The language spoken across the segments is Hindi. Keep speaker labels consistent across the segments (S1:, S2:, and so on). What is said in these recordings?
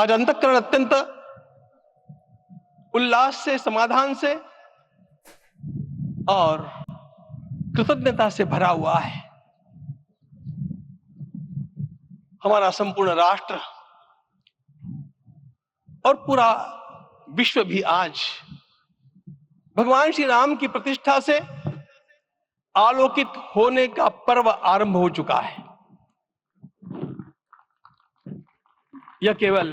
S1: आज अंतःकरण अत्यंत उल्लास से, समाधान से और कृतज्ञता से भरा हुआ है। हमारा संपूर्ण राष्ट्र और पूरा विश्व भी आज भगवान श्री राम की प्रतिष्ठा से आलोकित होने का पर्व आरंभ हो चुका है। यह केवल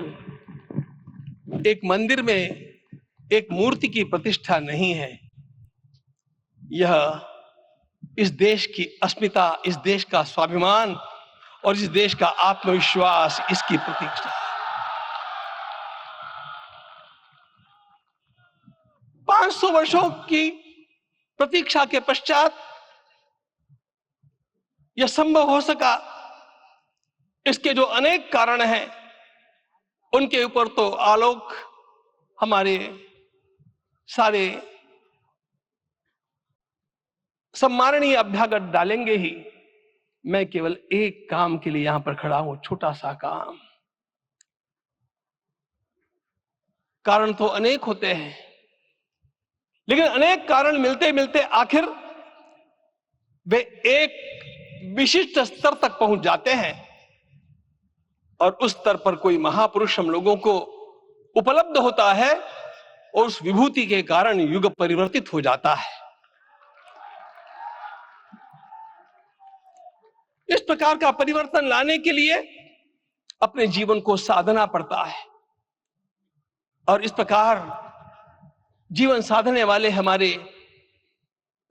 S1: एक मंदिर में एक मूर्ति की प्रतिष्ठा नहीं है, यह इस देश की अस्मिता, इस देश का स्वाभिमान और इस देश का आत्मविश्वास, इसकी प्रतीक्षा है। 500 वर्षों की प्रतीक्षा के पश्चात यह संभव हो सका। इसके जो अनेक कारण हैं, उनके ऊपर तो आलोक हमारे सारे सम्माननीय अभ्यागत डालेंगे ही। मैं केवल एक काम के लिए यहां पर खड़ा हूं, छोटा सा काम। कारण तो अनेक होते हैं, लेकिन अनेक कारण मिलते मिलते आखिर वे एक विशिष्ट स्तर तक पहुंच जाते हैं और उस स्तर पर कोई महापुरुष हम लोगों को उपलब्ध होता है और उस विभूति के कारण युग परिवर्तित हो जाता है। इस प्रकार का परिवर्तन लाने के लिए अपने जीवन को साधना पड़ता है और इस प्रकार जीवन साधने वाले हमारे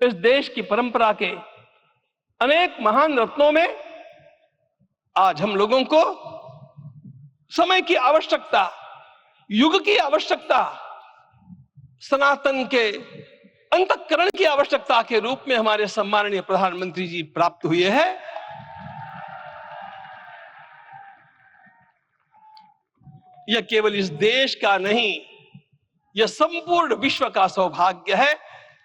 S1: इस देश की परंपरा के अनेक महान रत्नों में आज हम लोगों को समय की आवश्यकता, युग की आवश्यकता, सनातन के अंतःकरण की आवश्यकता के रूप में हमारे सम्माननीय प्रधानमंत्री जी प्राप्त हुए हैं। यह केवल इस देश का नहीं, यह संपूर्ण विश्व का सौभाग्य है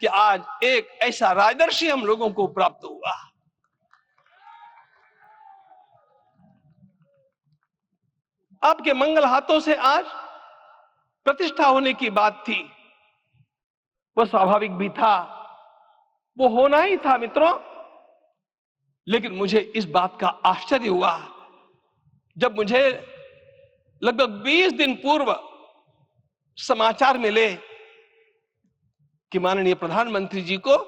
S1: कि आज एक ऐसा राजदर्शी हम लोगों को प्राप्त हुआ। आपके मंगल हाथों से आज प्रतिष्ठा होने की बात थी, वह स्वाभाविक भी था, वो होना ही था मित्रों। लेकिन मुझे इस बात का आश्चर्य हुआ जब मुझे लगभग 20 दिन पूर्व समाचार मिले कि माननीय प्रधानमंत्री जी को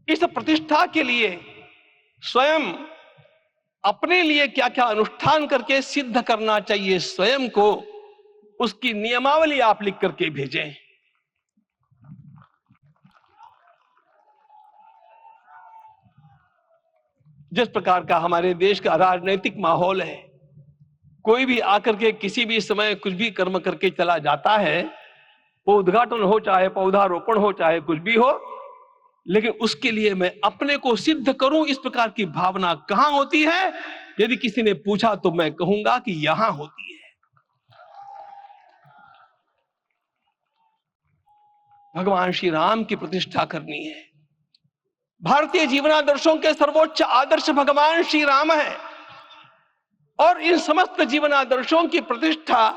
S1: इस प्रतिष्ठा के लिए स्वयं अपने लिए क्या क्या अनुष्ठान करके सिद्ध करना चाहिए, स्वयं को उसकी नियमावली आप लिख करके भेजें। जिस प्रकार का हमारे देश का राजनीतिक माहौल है, कोई भी आकर के किसी भी समय कुछ भी कर्म करके चला जाता है, वो उद्घाटन हो चाहे पौधारोपण हो चाहे कुछ भी हो, लेकिन उसके लिए मैं अपने को सिद्ध करूं, इस प्रकार की भावना कहां होती है? यदि किसी ने पूछा तो मैं कहूंगा कि यहां होती है। भगवान श्री राम की प्रतिष्ठा करनी है। भारतीय जीवनादर्शों के सर्वोच्च आदर्श भगवान श्री राम है और इन समस्त जीवनादर्शों की प्रतिष्ठा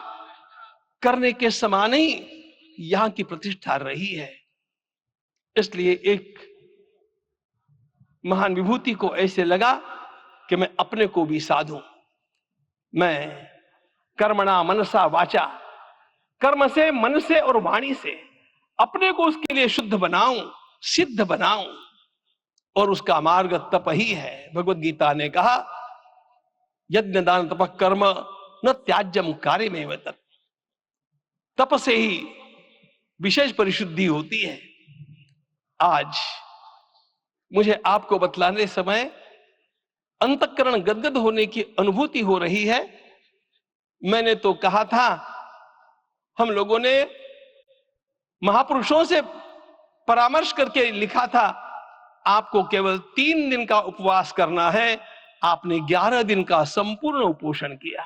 S1: करने के समान ही यहां की प्रतिष्ठा रही है। इसलिए एक महान विभूति को ऐसे लगा कि मैं अपने को भी साधूं। मैं कर्मणा मनसा वाचा, कर्म से, मन से और वाणी से अपने को उसके लिए शुद्ध बनाऊं, सिद्ध बनाऊं, और उसका मार्ग तप ही है। भगवत गीता ने कहा, यज्ञ दान तप कर्म न त्याज्यम कार्य में तत्। तप से ही विशेष परिशुद्धि होती है। आज मुझे आपको बतलाने समय अंतःकरण गदगद होने की अनुभूति हो रही है। मैंने तो कहा था, हम लोगों ने महापुरुषों से परामर्श करके लिखा था, आपको केवल 3 दिन का उपवास करना है। आपने 11 दिन का संपूर्ण उपोषण किया।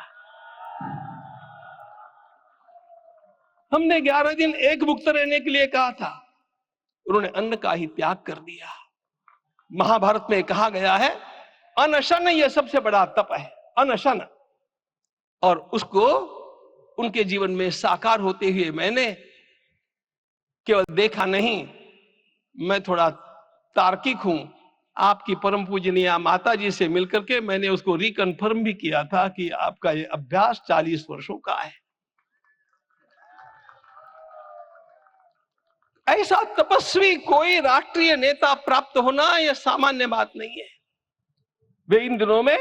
S1: हमने 11 दिन एक भुक्त रहने के लिए कहा था, उन्होंने अन्न का ही त्याग कर दिया। महाभारत में कहा गया है, अनशन यह सबसे बड़ा तप है, अनशन। और उसको उनके जीवन में साकार होते हुए मैंने केवल देखा नहीं, मैं थोड़ा तार्किक हूं। आपकी परम पूजनीय माता जी से मिलकर के मैंने उसको रिकन्फर्म भी किया था कि आपका ये अभ्यास 40 वर्षों का है। ऐसा तपस्वी कोई राष्ट्रीय नेता प्राप्त होना यह सामान्य बात नहीं है। वे इन दिनों में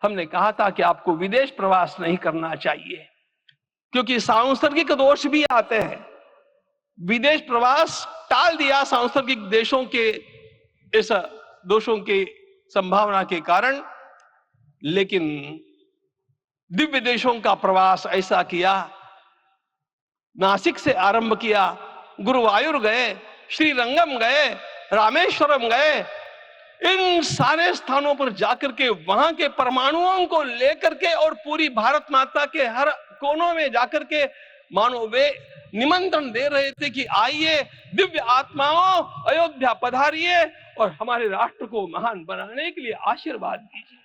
S1: हमने कहा था कि आपको विदेश प्रवास नहीं करना चाहिए, क्योंकि सांसर्गिक दोष भी आते हैं। विदेश प्रवास टाल दिया सांसर्गिक देशों के इस दोषों की संभावना के कारण, लेकिन दिव्य देशों का प्रवास ऐसा किया। नासिक से आरंभ किया, गुरुवायूर गए, श्रीरंगम गए, रामेश्वरम गए। इन सारे स्थानों पर जाकर के वहां के परमाणुओं को लेकर के और पूरी भारत माता के हर कोनों में जाकर के मानो वे निमंत्रण दे रहे थे कि आइए दिव्य आत्माओं, अयोध्या पधारिए और हमारे राष्ट्र को महान बनाने के लिए आशीर्वाद दीजिए।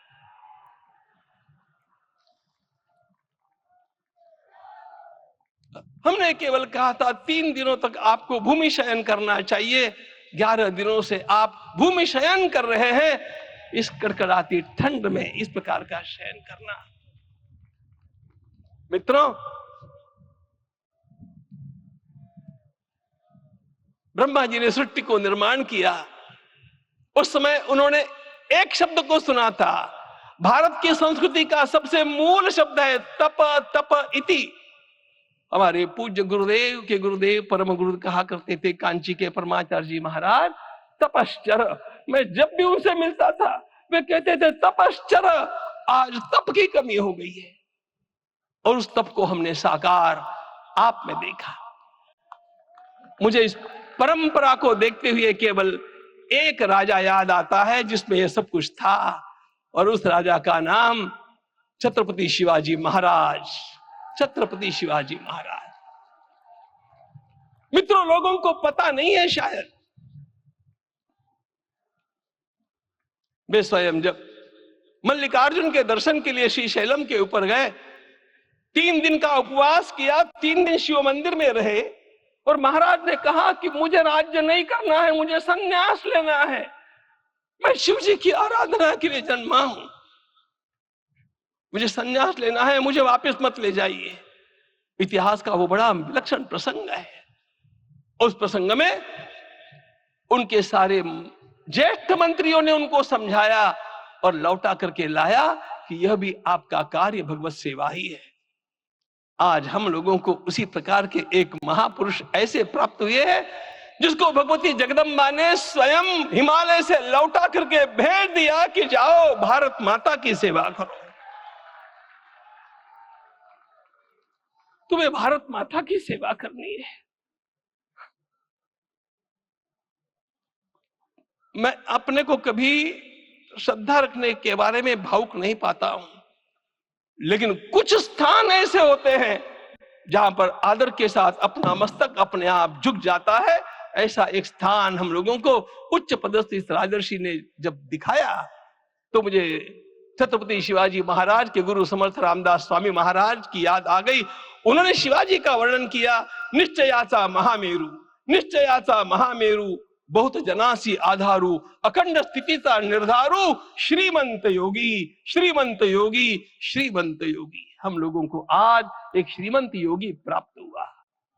S1: हमने केवल कहा था 3 दिनों तक आपको भूमि शयन करना चाहिए। 11 दिनों से आप भूमि शयन कर रहे हैं। इस कड़कड़ाती ठंड में इस प्रकार का शयन करना, मित्रों, ब्रह्मा जी ने सृष्टि को निर्माण किया। उस समय उन्होंने एक शब्द को सुना था। भारत की संस्कृति का सबसे मूल शब्द है तप तप इति। हमारे पूज्य गुरुदेव के गुरुदेव परम गुरु कहा करते थे, कांची के परमाचार्य जी महाराज, तपश्चर। मैं जब भी उनसे मिलता था वे कहते थे तपश्चर। आज तप की कमी हो गई है और उस तप को हमने साकार आप में देखा। मुझे इस परंपरा को देखते हुए केवल एक राजा याद आता है जिसमें यह सब कुछ था, और उस राजा का नाम छत्रपति शिवाजी महाराज। छत्रपति शिवाजी महाराज। मित्रों, लोगों को पता नहीं है शायद, वे स्वयं जब मल्लिकार्जुन के दर्शन के लिए श्री शैलम के ऊपर गए, 3 दिन का उपवास किया, 3 दिन शिव मंदिर में रहे, और महाराज ने कहा कि मुझे राज्य नहीं करना है, मुझे संन्यास लेना है, मैं शिव जी की आराधना के लिए जन्मा हूं, मुझे संन्यास लेना है, मुझे वापस मत ले जाइए। इतिहास का वो बड़ा विलक्षण प्रसंग है। उस प्रसंग में उनके सारे ज्येष्ठ मंत्रियों ने उनको समझाया और लौटा करके लाया कि यह भी आपका कार्य भगवत सेवा ही है। आज हम लोगों को उसी प्रकार के एक महापुरुष ऐसे प्राप्त हुए हैं जिसको भगवती जगदम्बा ने स्वयं हिमालय से लौटा करके भेज दिया कि जाओ भारत माता की सेवा करो। तुम्हें भारत माता की सेवा करनी है। मैं अपने को कभी श्रद्धा रखने के बारे में भावुक नहीं पाता हूं, लेकिन कुछ स्थान ऐसे होते हैं जहां पर आदर के साथ अपना मस्तक अपने आप झुक जाता है। ऐसा एक स्थान हम लोगों को उच्च पदस्थ इस राजर्षि ने जब दिखाया तो मुझे छत्रपति शिवाजी महाराज के गुरु समर्थ रामदास स्वामी महाराज की याद आ गई। उन्होंने शिवाजी का वर्णन किया, निश्चयाचा महामेरु, निश्चयाचा महामेरु, बहुत जनासी आधारू, अखंड स्थितिता निर्धारू, श्रीमंत योगी, श्रीमंत योगी, श्रीमंत योगी। हम लोगों को आज एक श्रीमंत योगी प्राप्त हुआ।